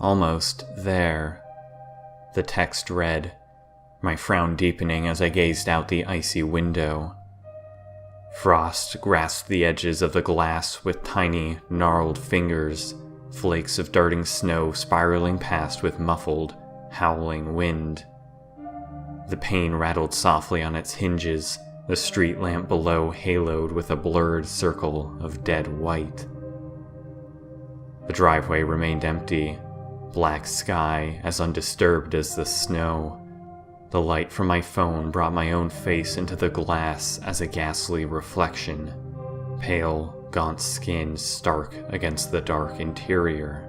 Almost there. The text read, my frown deepening as I gazed out the icy window. Frost grasped the edges of the glass with tiny, gnarled fingers, flakes of darting snow spiraling past with muffled, howling wind. The pane rattled softly on its hinges, the street lamp below haloed with a blurred circle of dead white. The driveway remained empty, black sky as undisturbed as the snow. The light from my phone brought my own face into the glass as a ghastly reflection, pale, gaunt skin stark against the dark interior.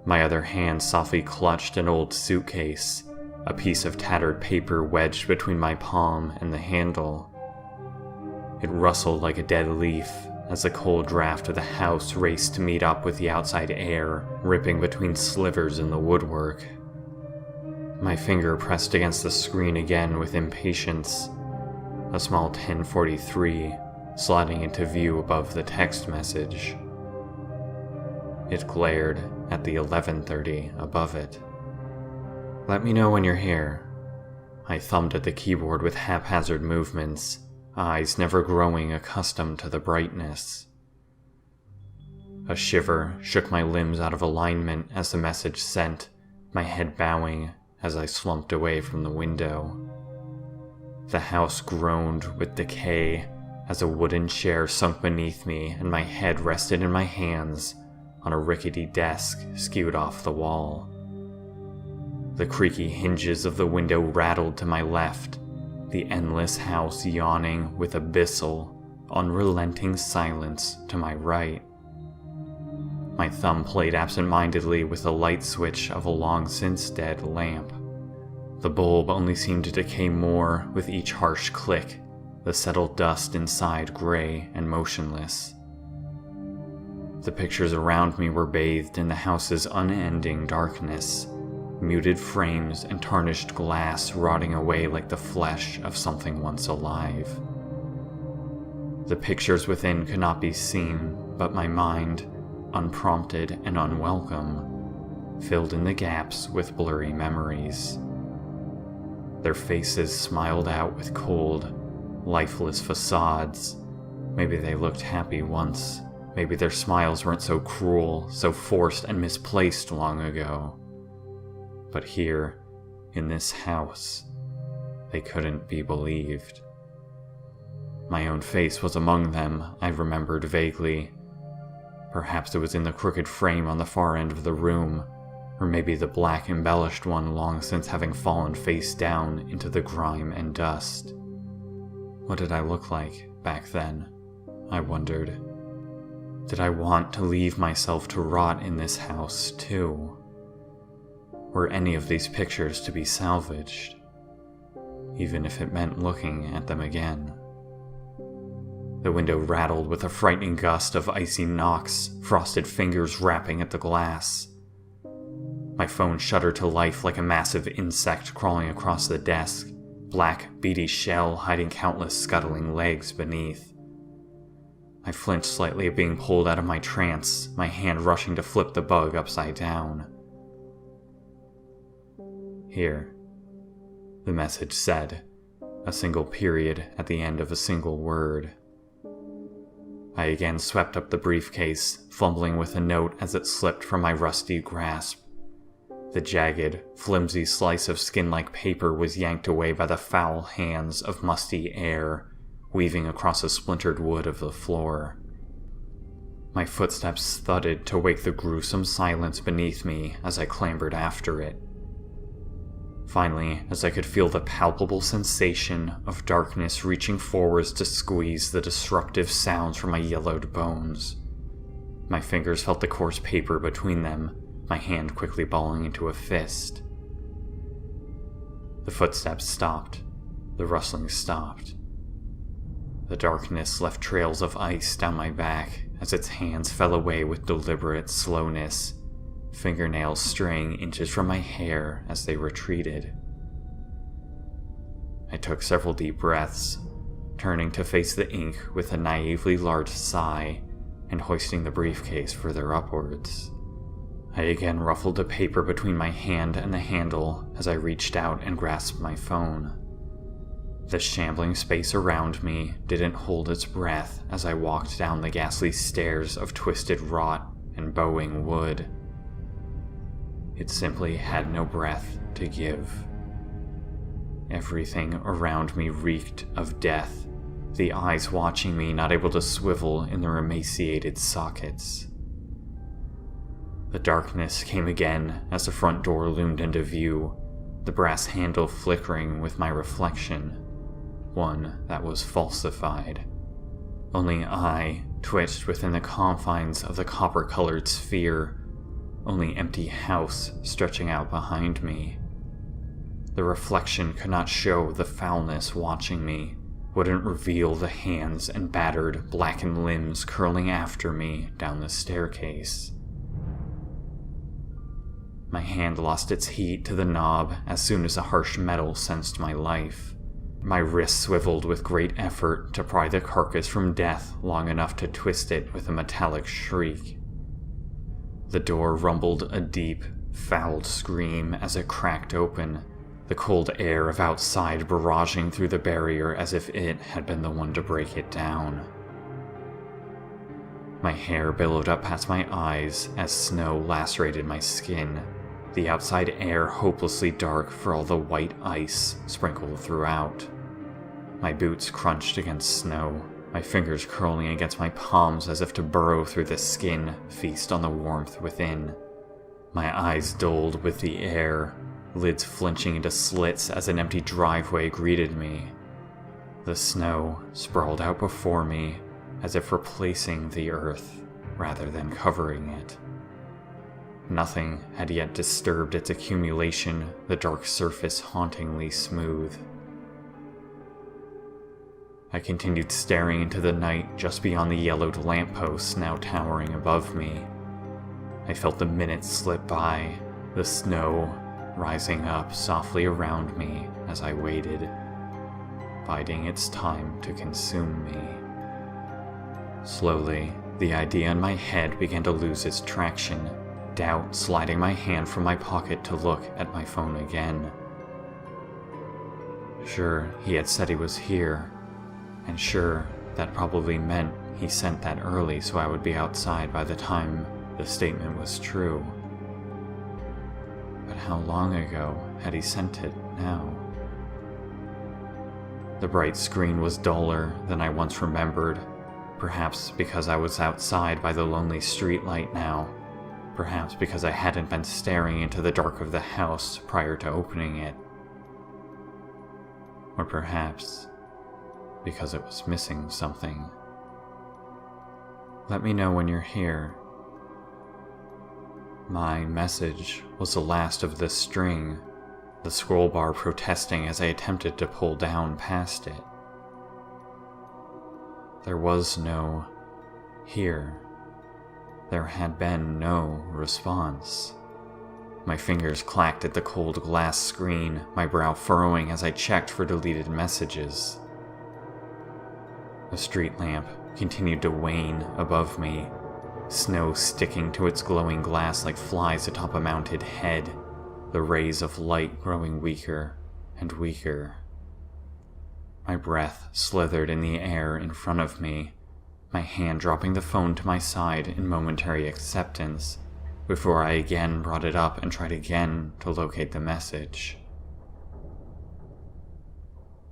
My other hand softly clutched an old suitcase, a piece of tattered paper wedged between my palm and the handle. It rustled like a dead leaf as the cold draft of the house raced to meet up with the outside air, ripping between slivers in the woodwork. My finger pressed against the screen again with impatience, a small 1043 sliding into view above the text message. It glared at the 1130 above it. Let me know when you're here. I thumbed at the keyboard with haphazard movements, eyes never growing accustomed to the brightness. A shiver shook my limbs out of alignment as the message sent, my head bowing as I slumped away from the window. The house groaned with decay as a wooden chair sunk beneath me and my head rested in my hands on a rickety desk skewed off the wall. The creaky hinges of the window rattled to my left, the endless house yawning with abyssal, unrelenting silence to my right. My thumb played absent-mindedly with the light switch of a long-since-dead lamp. The bulb only seemed to decay more with each harsh click, the settled dust inside gray and motionless. The pictures around me were bathed in the house's unending darkness, muted frames and tarnished glass rotting away like the flesh of something once alive. The pictures within could not be seen, but my mind, unprompted and unwelcome, filled in the gaps with blurry memories. Their faces smiled out with cold, lifeless facades. Maybe they looked happy once. Maybe their smiles weren't so cruel, so forced and misplaced long ago. But here, in this house, they couldn't be believed. My own face was among them, I remembered vaguely. Perhaps it was in the crooked frame on the far end of the room, or maybe the black embellished one long since having fallen face down into the grime and dust. What did I look like back then? I wondered. Did I want to leave myself to rot in this house too? Were any of these pictures to be salvaged, even if it meant looking at them again? The window rattled with a frightening gust of icy knocks, frosted fingers rapping at the glass. My phone shuddered to life like a massive insect crawling across the desk, black, beady shell hiding countless scuttling legs beneath. I flinched slightly at being pulled out of my trance, my hand rushing to flip the bug upside down. Here, the message said, a single period at the end of a single word. I again swept up the briefcase, fumbling with a note as it slipped from my rusty grasp. The jagged, flimsy slice of skin-like paper was yanked away by the foul hands of musty air, weaving across the splintered wood of the floor. My footsteps thudded to wake the gruesome silence beneath me as I clambered after it. Finally, as I could feel the palpable sensation of darkness reaching forwards to squeeze the disruptive sounds from my yellowed bones. My fingers felt the coarse paper between them, my hand quickly balling into a fist. The footsteps stopped. The rustling stopped. The darkness left trails of ice down my back as its hands fell away with deliberate slowness, fingernails straying inches from my hair as they retreated. I took several deep breaths, turning to face the ink with a naively large sigh and hoisting the briefcase further upwards. I again ruffled the paper between my hand and the handle as I reached out and grasped my phone. The shambling space around me didn't hold its breath as I walked down the ghastly stairs of twisted rot and bowing wood. It simply had no breath to give. Everything around me reeked of death, the eyes watching me not able to swivel in their emaciated sockets. The darkness came again as the front door loomed into view, the brass handle flickering with my reflection, one that was falsified. Only I twitched within the confines of the copper-colored sphere, only empty house stretching out behind me. The reflection could not show the foulness watching me, wouldn't reveal the hands and battered, blackened limbs curling after me down the staircase. My hand lost its heat to the knob as soon as the harsh metal sensed my life. My wrist swiveled with great effort to pry the carcass from death long enough to twist it with a metallic shriek. The door rumbled a deep, foul scream as it cracked open, the cold air of outside barraging through the barrier as if it had been the one to break it down. My hair billowed up past my eyes as snow lacerated my skin, the outside air hopelessly dark for all the white ice sprinkled throughout. My boots crunched against snow, my fingers curling against my palms as if to burrow through the skin, feast on the warmth within. My eyes dulled with the air, lids flinching into slits as an empty driveway greeted me. The snow sprawled out before me, as if replacing the earth rather than covering it. Nothing had yet disturbed its accumulation, the dark surface hauntingly smooth. I continued staring into the night just beyond the yellowed lampposts now towering above me. I felt the minutes slip by, the snow rising up softly around me as I waited, biding its time to consume me. Slowly, the idea in my head began to lose its traction, doubt sliding my hand from my pocket to look at my phone again. Sure, he had said he was here, and sure, that probably meant he sent that early so I would be outside by the time the statement was true. But how long ago had he sent it now? The bright screen was duller than I once remembered, perhaps because I was outside by the lonely streetlight now, perhaps because I hadn't been staring into the dark of the house prior to opening it, or perhaps because it was missing something. Let me know when you're here. My message was the last of this string, the scroll bar protesting as I attempted to pull down past it. There was no here. There had been no response. My fingers clacked at the cold glass screen, my brow furrowing as I checked for deleted messages. The street lamp continued to wane above me, snow sticking to its glowing glass like flies atop a mounted head, the rays of light growing weaker and weaker. My breath slithered in the air in front of me, my hand dropping the phone to my side in momentary acceptance, before I again brought it up and tried again to locate the message.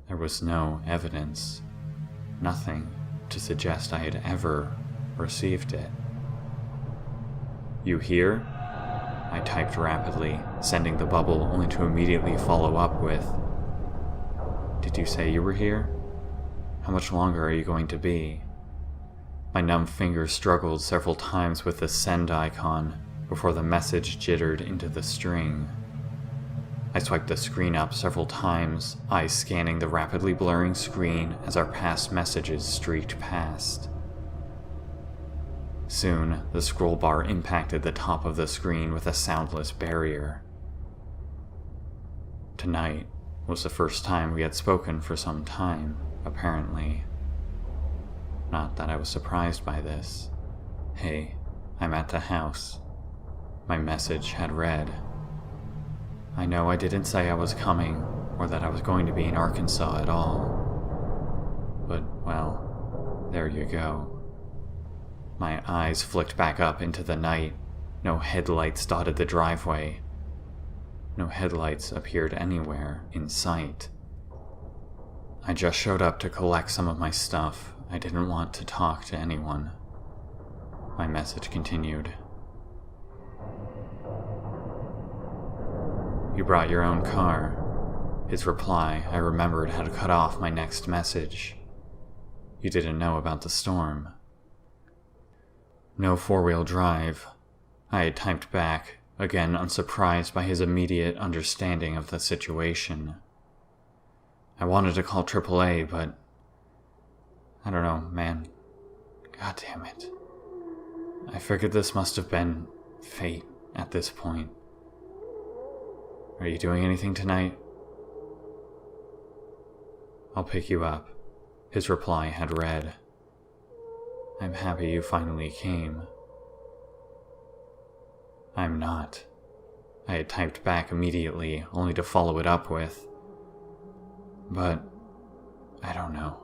There was no evidence, nothing to suggest I had ever received it. You here? I typed rapidly, sending the bubble only to immediately follow up with, Did you say you were here? How much longer are you going to be? My numb fingers struggled several times with the send icon before the message jittered into the string. I swiped the screen up several times, eyes scanning the rapidly blurring screen as our past messages streaked past. Soon, the scroll bar impacted the top of the screen with a soundless barrier. Tonight was the first time we had spoken for some time, apparently. Not that I was surprised by this. Hey, I'm at the house. My message had read, "I know I didn't say I was coming or that I was going to be in Arkansas at all. But, well, there you go." My eyes flicked back up into the night. No headlights dotted the driveway. No headlights appeared anywhere in sight. I just showed up to collect some of my stuff. I didn't want to talk to anyone. My message continued. "You brought your own car." His reply, I remembered, had cut off my next message. "You didn't know about the storm." "No four-wheel drive." I had typed back, again unsurprised by his immediate understanding of the situation. "I wanted to call AAA, but I don't know, man. God damn it. I figured this must have been fate at this point. Are you doing anything tonight?" "I'll pick you up." His reply had read, "I'm happy you finally came." "I'm not." I had typed back immediately, only to follow it up with, "But I don't know.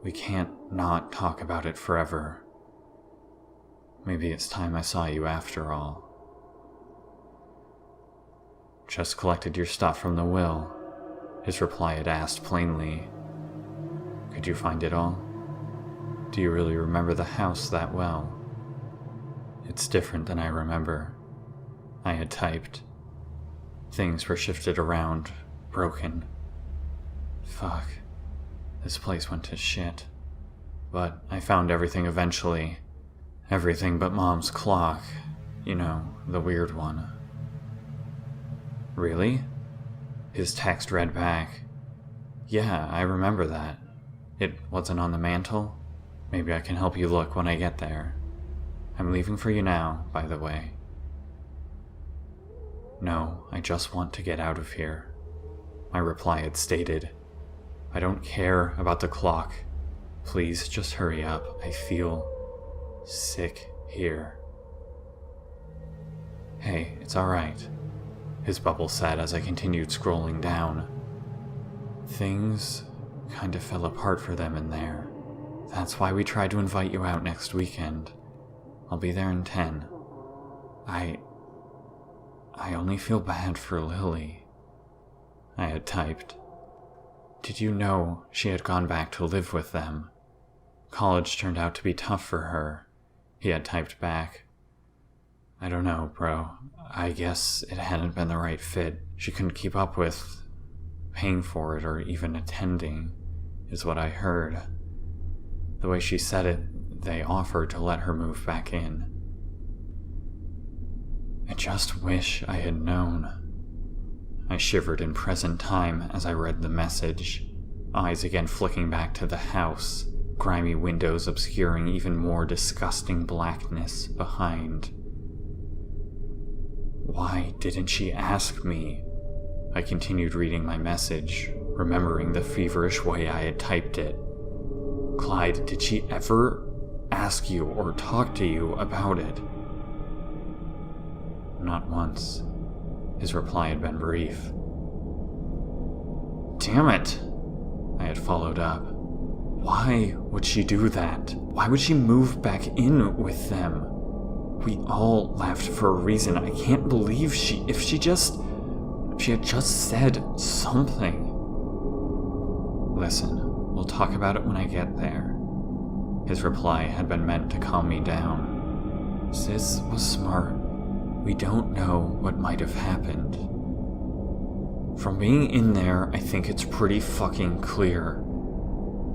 We can't not talk about it forever. Maybe it's time I saw you after all." "Just collected your stuff from the will," his reply had asked plainly. "Could you find it all? Do you really remember the house that well?" "It's different than I remember," I had typed. "Things were shifted around, broken. Fuck. This place went to shit. But I found everything eventually. Everything but Mom's clock. You know, the weird one." "Really?" His text read back, "Yeah, I remember that. It wasn't on the mantle? Maybe I can help you look when I get there. I'm leaving for you now, by the way." "No, I just want to get out of here," my reply had stated. "I don't care about the clock. Please just hurry up. I feel sick here." "Hey, it's alright," his bubble said as I continued scrolling down. "Things kinda fell apart for them in there. That's why we tried to invite you out next weekend. I'll be there in 10. I only feel bad for Lily." I had typed. "Did you know she had gone back to live with them? College turned out to be tough for her." He had typed back, "I don't know, bro. I guess it hadn't been the right fit. She couldn't keep up with paying for it or even attending, is what I heard. The way she said it, they offered to let her move back in. I just wish I had known." I shivered in present time as I read the message, eyes again flicking back to the house, grimy windows obscuring even more disgusting blackness behind. Why didn't she ask me? I continued reading my message, remembering the feverish way I had typed it. "Clyde, did she ever ask you or talk to you about it?" "Not once." His reply had been brief. "Damn it!" I had followed up. "Why would she do that? Why would she move back in with them? We all left for a reason. I can't believe if she had just said something." "Listen, we'll talk about it when I get there." His reply had been meant to calm me down. "Sis was smart. We don't know what might have happened. From being in there, I think it's pretty fucking clear."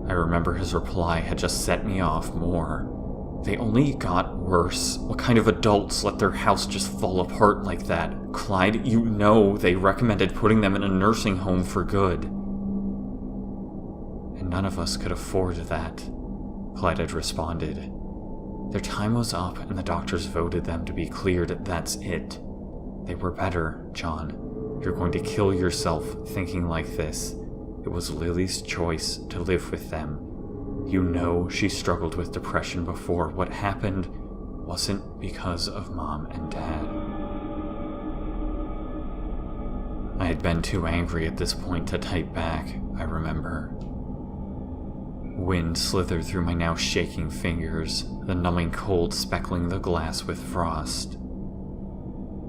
I remember his reply had just set me off more. They only got worse. What kind of adults let their house just fall apart like that? Clyde, you know they recommended putting them in a nursing home for good. "And none of us could afford that," Clyde had responded. "Their time was up and the doctors voted them to be cleared, that's it. They were better, John. You're going to kill yourself thinking like this. It was Lily's choice to live with them. You know she struggled with depression before. What happened wasn't because of Mom and Dad." I had been too angry at this point to type back, I remember. Wind slithered through my now shaking fingers, the numbing cold speckling the glass with frost.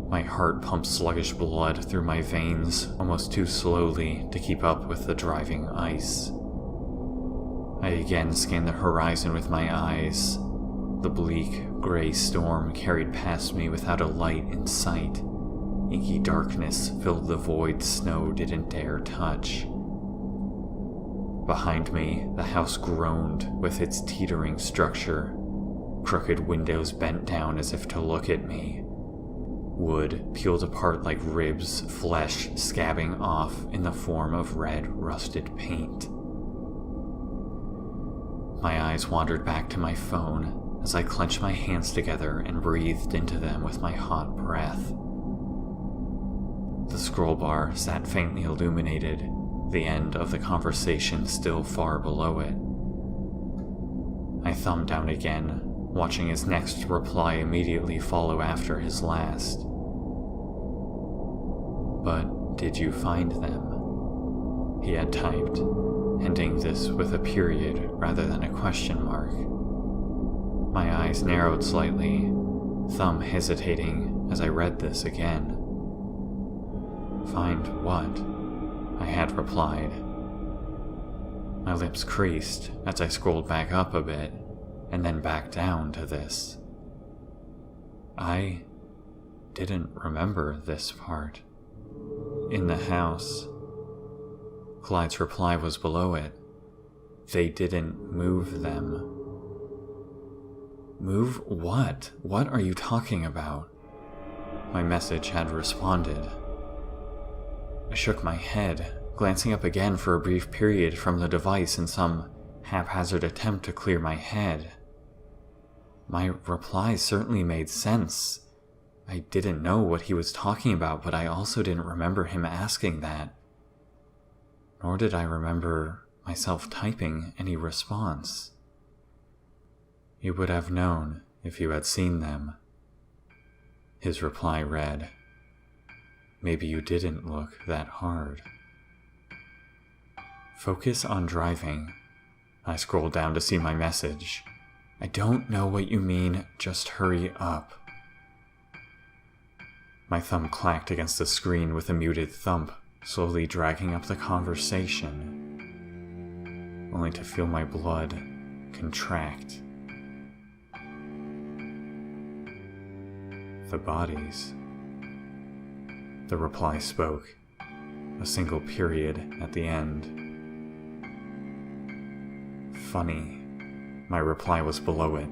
My heart pumped sluggish blood through my veins almost too slowly to keep up with the driving ice. I again scanned the horizon with my eyes. The bleak, gray storm carried past me without a light in sight. Inky darkness filled the void snow didn't dare touch. Behind me, the house groaned with its teetering structure. Crooked windows bent down as if to look at me. Wood peeled apart like ribs, flesh scabbing off in the form of red, rusted paint. My eyes wandered back to my phone as I clenched my hands together and breathed into them with my hot breath. The scroll bar sat faintly illuminated, the end of the conversation still far below it. I thumbed down again, watching his next reply immediately follow after his last. "But did you find them?" he had typed, ending this with a period rather than a question mark. My eyes narrowed slightly, thumb hesitating as I read this again. "Find what?" I had replied. My lips creased as I scrolled back up a bit, and then back down to this. I didn't remember this part. In the house. Clyde's reply was below it. They didn't move them. Move what? What are you talking about? My message had responded. I shook my head, glancing up again for a brief period from the device in some haphazard attempt to clear my head. My reply certainly made sense. I didn't know what he was talking about, but I also didn't remember him asking that. Nor did I remember myself typing any response. "You would have known if you had seen them." His reply read, "Maybe you didn't look that hard." Focus on driving. I scrolled down to see my message. "I don't know what you mean, just hurry up." My thumb clacked against the screen with a muted thump, slowly dragging up the conversation, only to feel my blood contract. "The bodies." The reply spoke, a single period at the end. "Funny." My reply was below it.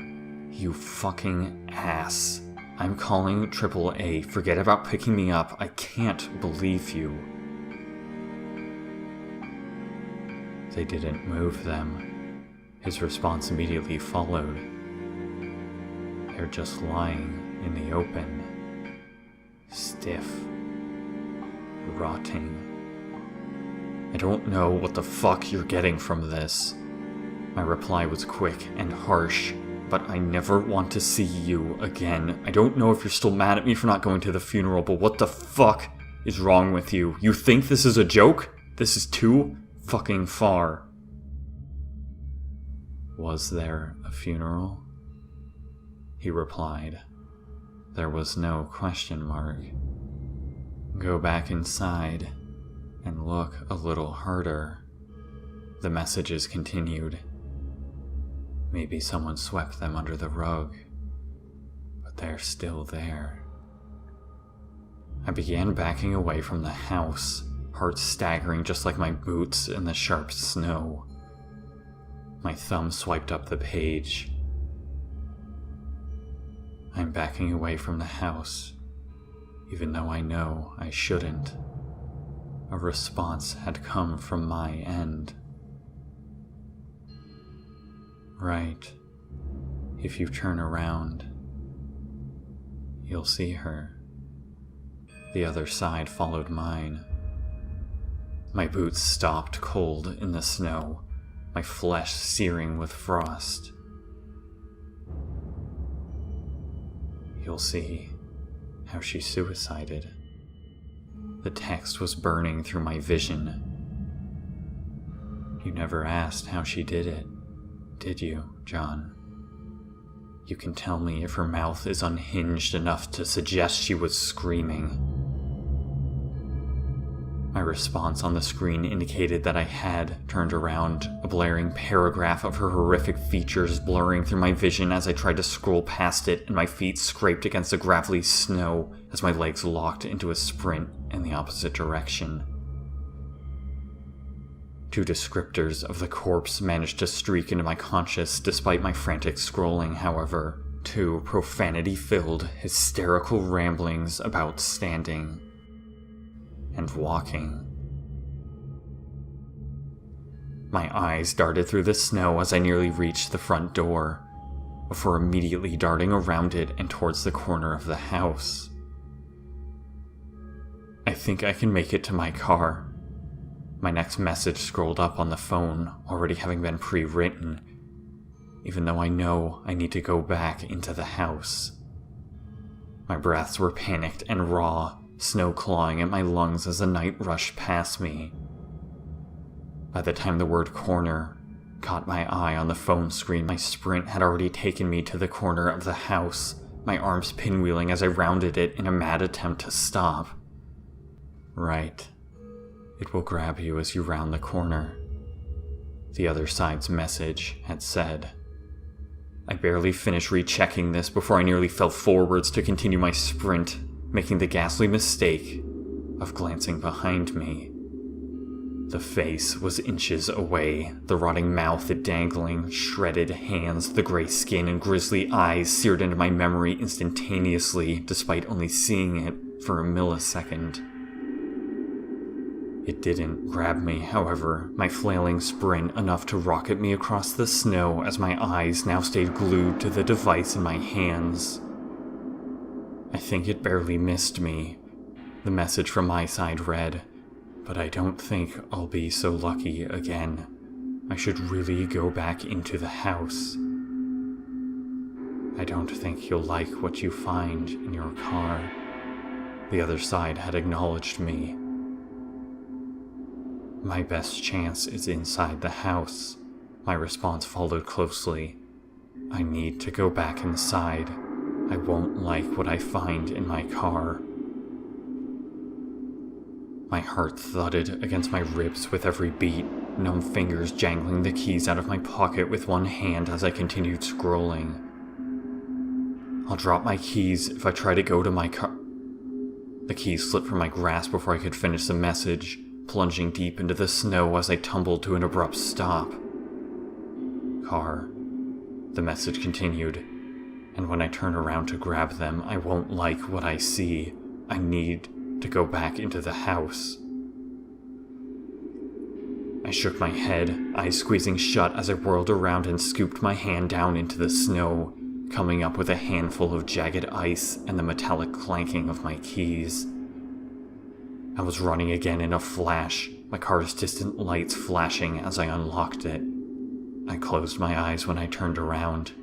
"You fucking ass. I'm calling AAA. Forget about picking me up. I can't believe you." "They didn't move them." His response immediately followed. "They're just lying in the open. Stiff. Rotting. I don't know what the fuck you're getting from this." My reply was quick and harsh. "But I never want to see you again. I don't know if you're still mad at me for not going to the funeral, but what the fuck is wrong with you? You think this is a joke? This is too fucking far." "Was there a funeral?" he replied. There was no question mark. "Go back inside and look a little harder." The messages continued. "Maybe someone swept them under the rug, but they're still there." I began backing away from the house, heart staggering just like my boots in the sharp snow. My thumb swiped up the page. I'm backing away from the house, even though I know I shouldn't. A response had come from my end. "Right. If you turn around, you'll see her." The other side followed mine. My boots stopped cold in the snow, my flesh searing with frost. "You'll see how she suicided." The text was burning through my vision. You never asked how she did it, did you, John? You can tell me if her mouth is unhinged enough to suggest she was screaming. My response on the screen indicated that I had turned around, a blaring paragraph of her horrific features blurring through my vision as I tried to scroll past it, and my feet scraped against the gravelly snow as my legs locked into a sprint in the opposite direction. 2 descriptors of the corpse managed to streak into my conscious despite my frantic scrolling, however. 2 profanity-filled, hysterical ramblings about standing and walking. My eyes darted through the snow as I nearly reached the front door, before immediately darting around it and towards the corner of the house. I think I can make it to my car. My next message scrolled up on the phone, already having been pre-written, even though I know I need to go back into the house. My breaths were panicked and raw, snow clawing at my lungs as the night rushed past me. By the time the word corner caught my eye on the phone screen, my sprint had already taken me to the corner of the house, my arms pinwheeling as I rounded it in a mad attempt to stop. Right. It will grab you as you round the corner, the other side's message had said. I barely finished rechecking this before I nearly fell forwards to continue my sprint, making the ghastly mistake of glancing behind me. The face was inches away, the rotting mouth, the dangling, shredded hands, the gray skin and grisly eyes seared into my memory instantaneously, despite only seeing it for a millisecond. It didn't grab me, however, my flailing sprint enough to rocket me across the snow as my eyes now stayed glued to the device in my hands. I think it barely missed me. The message from my side read, "But I don't think I'll be so lucky again. I should really go back into the house. I don't think you'll like what you find in your car." The other side had acknowledged me. "My best chance is inside the house." My response followed closely. "I need to go back inside. I won't like what I find in my car." My heart thudded against my ribs with every beat, numb fingers jangling the keys out of my pocket with one hand as I continued scrolling. I'll drop my keys if I try to go to my car. The keys slipped from my grasp before I could finish the message, plunging deep into the snow as I tumbled to an abrupt stop. "Car," the message continued, "and when I turn around to grab them, I won't like what I see. I need to go back into the house." I shook my head, eyes squeezing shut as I whirled around and scooped my hand down into the snow, coming up with a handful of jagged ice and the metallic clanking of my keys. I was running again in a flash, my car's distant lights flashing as I unlocked it. I closed my eyes when I turned around.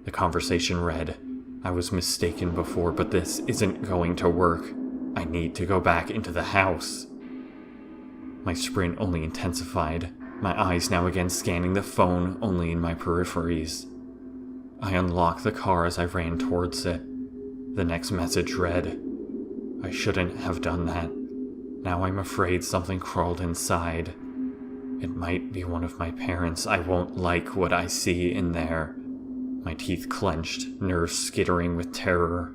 The conversation read, "I was mistaken before, but this isn't going to work. I need to go back into the house." My sprint only intensified, my eyes now again scanning the phone only in my peripheries. I unlocked the car as I ran towards it. The next message read, "I shouldn't have done that. Now I'm afraid something crawled inside. It might be one of my parents. I won't like what I see in there." My teeth clenched, nerves skittering with terror.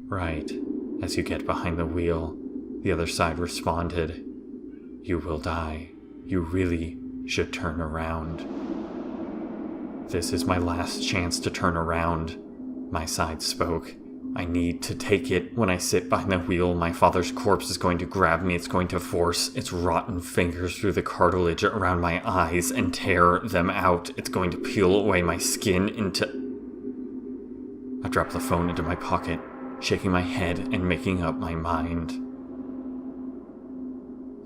"Right, as you get behind the wheel," the other side responded. "You will die. You really should turn around." "This is my last chance to turn around," my side spoke. "I need to take it. When I sit behind the wheel, my father's corpse is going to grab me. It's going to force its rotten fingers through the cartilage around my eyes and tear them out. It's going to peel away my skin into..." I dropped the phone into my pocket, shaking my head and making up my mind.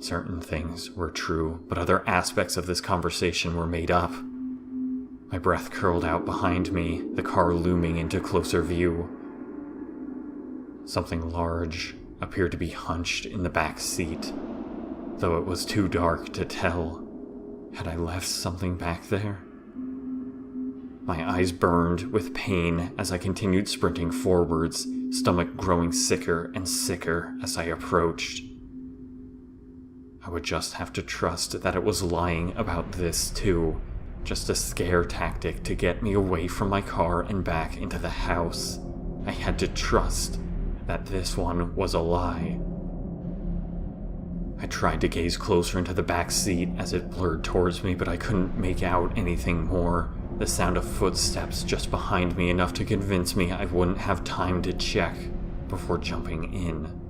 Certain things were true, but other aspects of this conversation were made up. My breath curled out behind me, the car looming into closer view. Something large, appeared to be hunched in the back seat, though it was too dark to tell. Had I left something back there? My eyes burned with pain as I continued sprinting forwards, stomach growing sicker and sicker as I approached. I would just have to trust that it was lying about this too, just a scare tactic to get me away from my car and back into the house. I had to trust that this one was a lie. I tried to gaze closer into the back seat as it blurred towards me, but I couldn't make out anything more. The sound of footsteps just behind me enough to convince me I wouldn't have time to check before jumping in.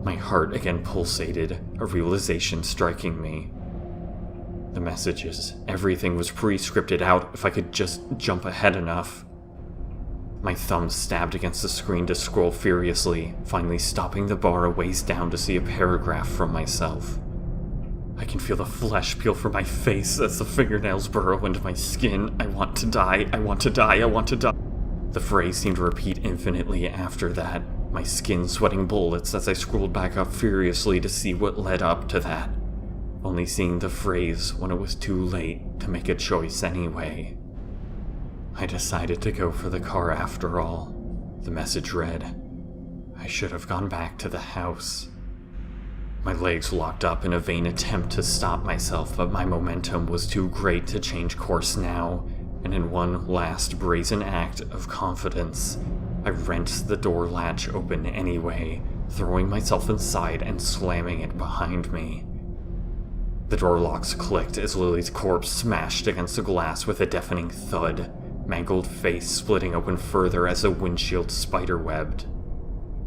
My heart again pulsated, a realization striking me. The messages, everything was pre-scripted out if I could just jump ahead enough. My thumb stabbed against the screen to scroll furiously, finally stopping the bar a ways down to see a paragraph from myself. I can feel the flesh peel from my face as the fingernails burrow into my skin. I want to die, I want to die, I want to die. The phrase seemed to repeat infinitely after that, my skin sweating bullets as I scrolled back up furiously to see what led up to that, only seeing the phrase when it was too late to make a choice anyway. I decided to go for the car after all. The message read, I should have gone back to the house. My legs locked up in a vain attempt to stop myself, but my momentum was too great to change course now, and in one last brazen act of confidence, I wrenched the door latch open anyway, throwing myself inside and slamming it behind me. The door locks clicked as Lily's corpse smashed against the glass with a deafening thud, mangled face splitting open further as the windshield spiderwebbed.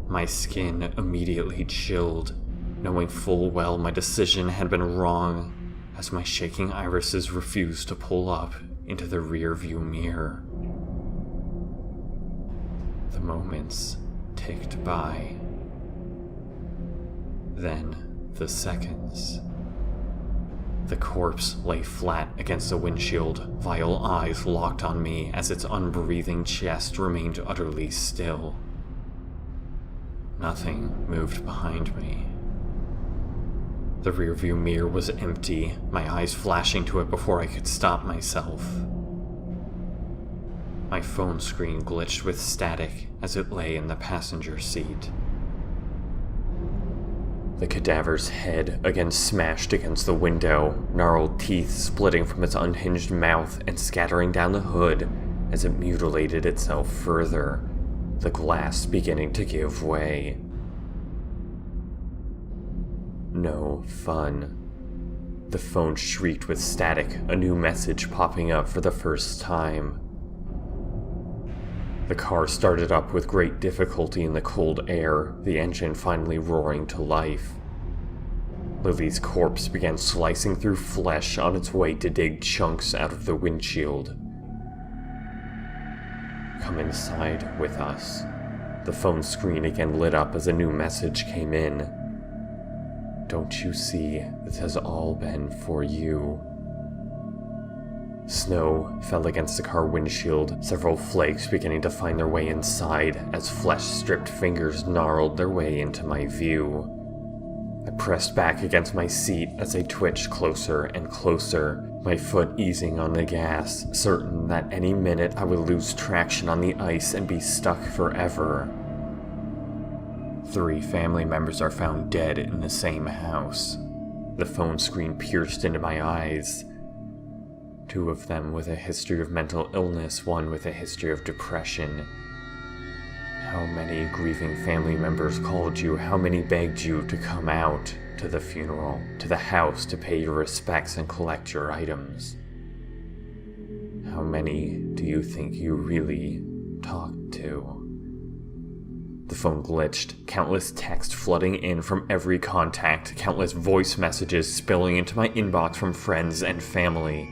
My skin immediately chilled, knowing full well my decision had been wrong, as my shaking irises refused to pull up into the rear-view mirror. The moments ticked by. Then the seconds. The corpse lay flat against the windshield, vile eyes locked on me as its unbreathing chest remained utterly still. Nothing moved behind me. The rearview mirror was empty, my eyes flashing to it before I could stop myself. My phone screen glitched with static as it lay in the passenger seat. The cadaver's head again smashed against the window, gnarled teeth splitting from its unhinged mouth and scattering down the hood as it mutilated itself further, the glass beginning to give way. No fun. The phone shrieked with static, a new message popping up for the first time. The car started up with great difficulty in the cold air, the engine finally roaring to life. Lily's corpse began slicing through flesh on its way to dig chunks out of the windshield. Come inside with us. The phone screen again lit up as a new message came in. Don't you see, this has all been for you. Snow fell against the car windshield, several flakes beginning to find their way inside as flesh-stripped fingers gnarled their way into my view. I pressed back against my seat as I twitched closer and closer, my foot easing on the gas, certain that any minute I would lose traction on the ice and be stuck forever. 3 family members are found dead in the same house. The phone screen pierced into my eyes. 2 of them with a history of mental illness, 1 with a history of depression. How many grieving family members called you? How many begged you to come out to the funeral, to the house to pay your respects and collect your items? How many do you think you really talked to? The phone glitched, countless texts flooding in from every contact, countless voice messages spilling into my inbox from friends and family.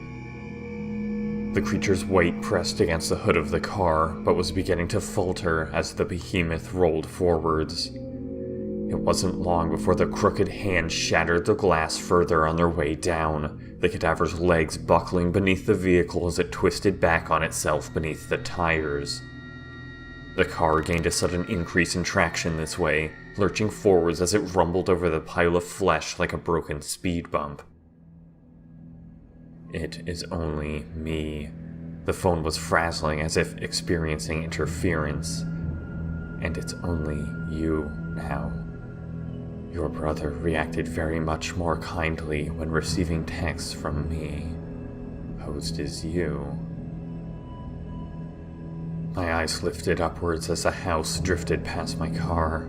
The creature's weight pressed against the hood of the car, but was beginning to falter as the behemoth rolled forwards. It wasn't long before the crooked hand shattered the glass further on their way down, the cadaver's legs buckling beneath the vehicle as it twisted back on itself beneath the tires. The car gained a sudden increase in traction this way, lurching forwards as it rumbled over the pile of flesh like a broken speed bump. It is only me. The phone was frazzling as if experiencing interference. And it's only you now. Your brother reacted very much more kindly when receiving texts from me. Host is you. My eyes lifted upwards as the house drifted past my car.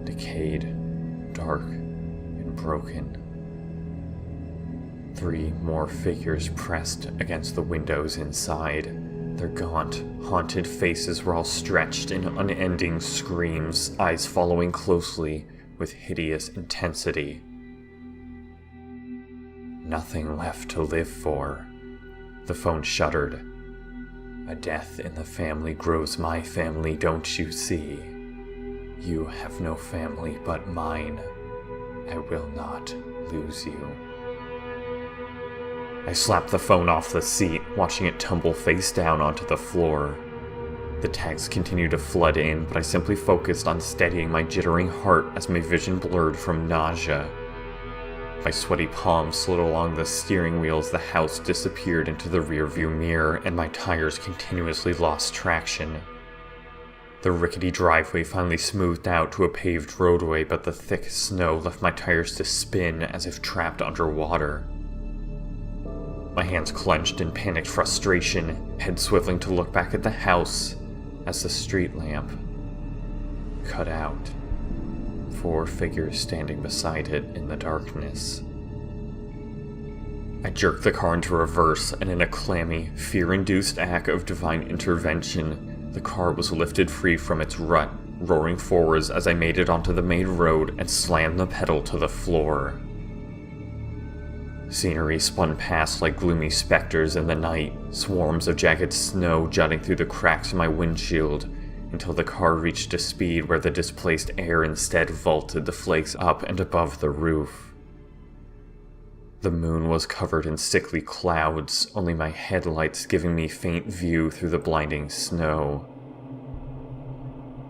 Decayed, dark, and broken. 3 more figures pressed against the windows inside. Their gaunt, haunted faces were all stretched in unending screams, eyes following closely with hideous intensity. Nothing left to live for. The phone shuddered. A death in the family grows my family, don't you see? You have no family but mine. I will not lose you. I slapped the phone off the seat, watching it tumble face down onto the floor. The texts continued to flood in, but I simply focused on steadying my jittering heart as my vision blurred from nausea. My sweaty palms slid along the steering wheel as the house disappeared into the rearview mirror, and my tires continuously lost traction. The rickety driveway finally smoothed out to a paved roadway, but the thick snow left my tires to spin as if trapped underwater. My hands clenched in panicked frustration, head swiveling to look back at the house as the street lamp cut out. 4 figures standing beside it in the darkness. I jerked the car into reverse, and in a clammy, fear-induced act of divine intervention, the car was lifted free from its rut, roaring forwards as I made it onto the main road and slammed the pedal to the floor. Scenery spun past like gloomy specters in the night, swarms of jagged snow jutting through the cracks in my windshield, until the car reached a speed where the displaced air instead vaulted the flakes up and above the roof. The moon was covered in sickly clouds, only my headlights giving me faint view through the blinding snow.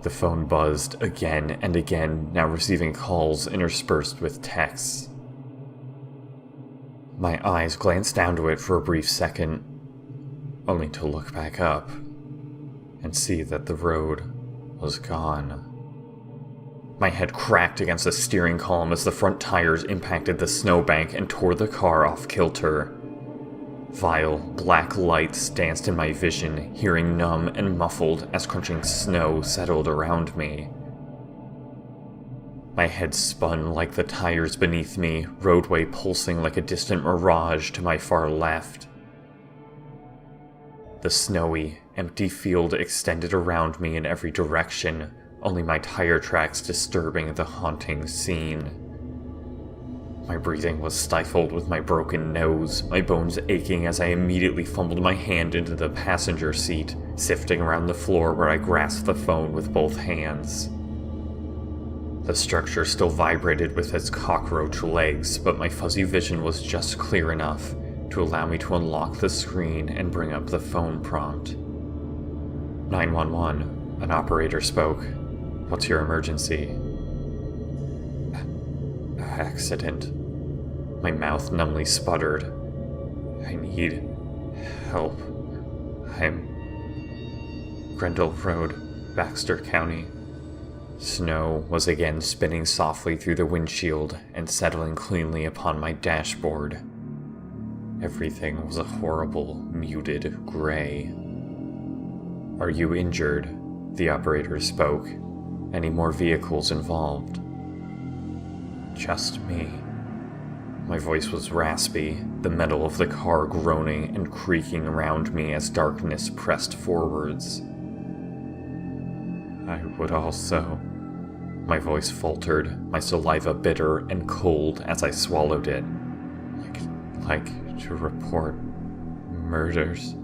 The phone buzzed again and again, now receiving calls interspersed with texts. My eyes glanced down to it for a brief second, only to look back up and see that the road was gone. My head cracked against the steering column as the front tires impacted the snowbank and tore the car off kilter. Vile, black lights danced in my vision, hearing numb and muffled as crunching snow settled around me. My head spun like the tires beneath me, roadway pulsing like a distant mirage to my far left. The snowy, empty field extended around me in every direction, only my tire tracks disturbing the haunting scene. My breathing was stifled with my broken nose, my bones aching as I immediately fumbled my hand into the passenger seat, sifting around the floor where I grasped the phone with both hands. The structure still vibrated with its cockroach legs, but my fuzzy vision was just clear enough to allow me to unlock the screen and bring up the phone prompt. 911, an operator spoke. What's your emergency? Accident. My mouth numbly sputtered. I need help. I'm... Grendel Road, Baxter County. Snow was again spinning softly through the windshield and settling cleanly upon my dashboard. Everything was a horrible, muted gray. Are you injured? The operator spoke. Any more vehicles involved? Just me. My voice was raspy, the metal of the car groaning and creaking around me as darkness pressed forwards. I would also... My voice faltered, my saliva bitter and cold as I swallowed it. I'd like to report murders.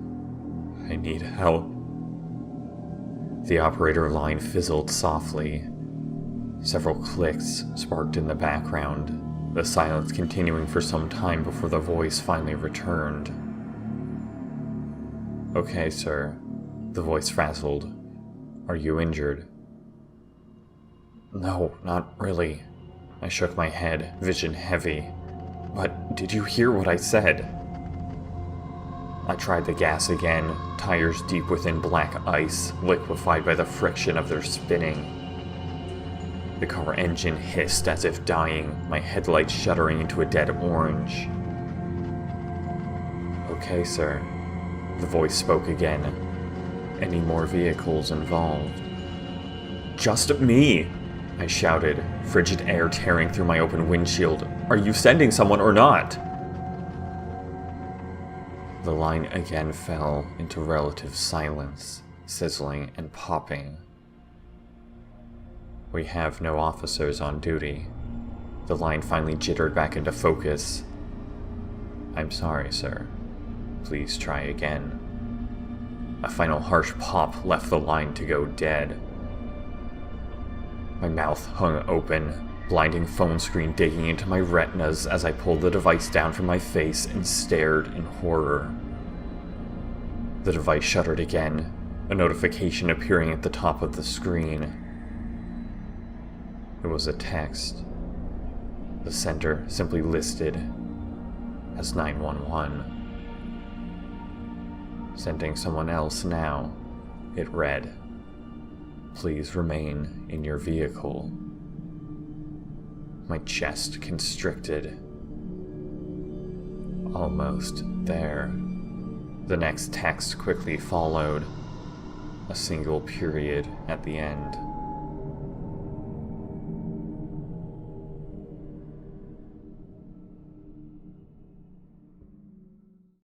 I need help. The operator line fizzled softly. Several clicks sparked in the background, the silence continuing for some time before the voice finally returned. Okay, sir. The voice frazzled. Are you injured? No, not really. I shook my head, vision heavy. But did you hear what I said? I tried the gas again, tires deep within black ice, liquefied by the friction of their spinning. The car engine hissed as if dying, my headlights shuddering into a dead orange. Okay, sir. The voice spoke again. Any more vehicles involved? Just me! I shouted, frigid air tearing through my open windshield. Are you sending someone or not? The line again fell into relative silence, sizzling and popping. We have no officers on duty. The line finally jittered back into focus. I'm sorry, sir. Please try again. A final harsh pop left the line to go dead. My mouth hung open, blinding phone screen digging into my retinas as I pulled the device down from my face and stared in horror. The device shuddered again, a notification appearing at the top of the screen. It was a text. The sender simply listed as 911. Sending someone else now, it read. Please remain in your vehicle. My chest constricted. Almost there. The next text quickly followed. A single period at the end.